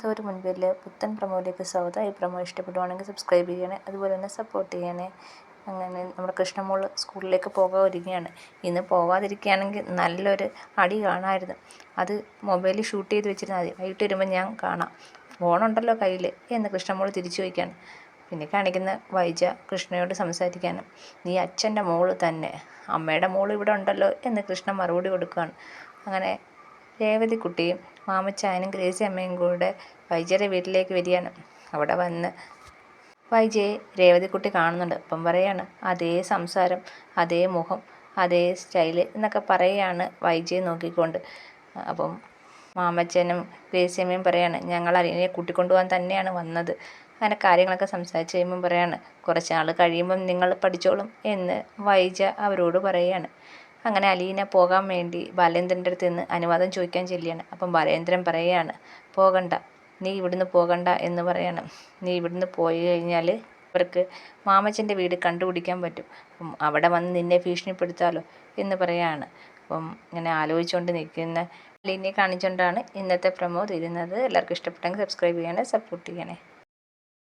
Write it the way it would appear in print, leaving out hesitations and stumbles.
ഒരു മുൻപിൽ പുത്തൻ പ്രൊമോയിലേക്ക് സ്വാഗതം. ഈ പ്രൊമോ ഇഷ്ടപ്പെടുവാണെങ്കിൽ സബ്സ്ക്രൈബ് ചെയ്യണേ, അതുപോലെ തന്നെ സപ്പോർട്ട് ചെയ്യണേ. അങ്ങനെ നമ്മുടെ കൃഷ്ണമോൾ സ്കൂളിലേക്ക് പോകാതിരിക്കുകയാണ്. ഇന്ന് പോകാതിരിക്കുകയാണെങ്കിൽ നല്ലൊരു അടി കാണാമായിരുന്നു. അത് മൊബൈലിൽ ഷൂട്ട് ചെയ്ത് വെച്ചിരുന്നാൽ മതി, വൈകിട്ട് വരുമ്പോൾ ഞാൻ കാണാം, ഫോണുണ്ടല്ലോ കയ്യിൽ എന്ന് കൃഷ്ണമോൾ തിരിച്ചു ചോദിക്കുകയാണ്. പിന്നെ കാണിക്കുന്ന വൈജ കൃഷ്ണയോട് സംസാരിക്കാനും, നീ അച്ഛൻ്റെ മോള് തന്നെ, അമ്മയുടെ മോള് ഇവിടെ ഉണ്ടല്ലോ എന്ന് കൃഷ്ണ മറുപടി കൊടുക്കുകയാണ്. അങ്ങനെ രേവതിക്കുട്ടിയും മാമച്ചായനും ഗ്രേസി അമ്മയും കൂടെ വൈജയുടെ വീട്ടിലേക്ക് വരികയാണ്. അവിടെ വന്ന് വൈജയെ രേവതിക്കുട്ടി കാണുന്നുണ്ട്. അപ്പം പറയാണ്, അതേ സംസാരം, അതേ മുഖം, അതേ സ്റ്റൈല് എന്നൊക്കെ പറയുകയാണ് വൈജയെ നോക്കിക്കൊണ്ട്. അപ്പം മാമച്ചനും ഗ്രേസി അമ്മയും പറയാണ്, ഞങ്ങൾ അലീനയെ കൂട്ടിക്കൊണ്ടുപോകാൻ തന്നെയാണ് വന്നത്. അങ്ങനെ കാര്യങ്ങളൊക്കെ സംസാരിച്ച് കഴിയുമ്പം പറയാണ്, കുറച്ച് നാൾ കഴിയുമ്പം നിങ്ങൾ പഠിച്ചോളും എന്ന് വൈജ അവരോട് പറയുകയാണ്. അങ്ങനെ അലീന പോകാൻ വേണ്ടി ബാലേന്ദ്രൻ്റെ അടുത്ത് നിന്ന് അനുവാദം ചോദിക്കാൻ ചെല്ലുകയാണ്. അപ്പം ബാലേന്ദ്രൻ പറയുകയാണ്, പോകണ്ട, നീ ഇവിടുന്ന് പോകണ്ട എന്ന് പറയാണ്. നീ ഇവിടുന്ന് പോയി കഴിഞ്ഞാൽ അവർക്ക് മാമച്ചൻ്റെ വീട് കണ്ടുപിടിക്കാൻ പറ്റും, അപ്പം അവിടെ വന്ന് നിന്നെ ഭീഷണിപ്പെടുത്താലോ എന്ന് പറയാണ്. അപ്പം ഇങ്ങനെ ആലോചിച്ചുകൊണ്ട് നിൽക്കുന്ന അലീനയെ കാണിച്ചുകൊണ്ടാണ് ഇന്നത്തെ പ്രൊമോ തീരുന്നത്. എല്ലാവർക്കും ഇഷ്ടപ്പെട്ടെങ്കിൽ സബ്സ്ക്രൈബ് ചെയ്യണേ, സപ്പോർട്ട് ചെയ്യണേ.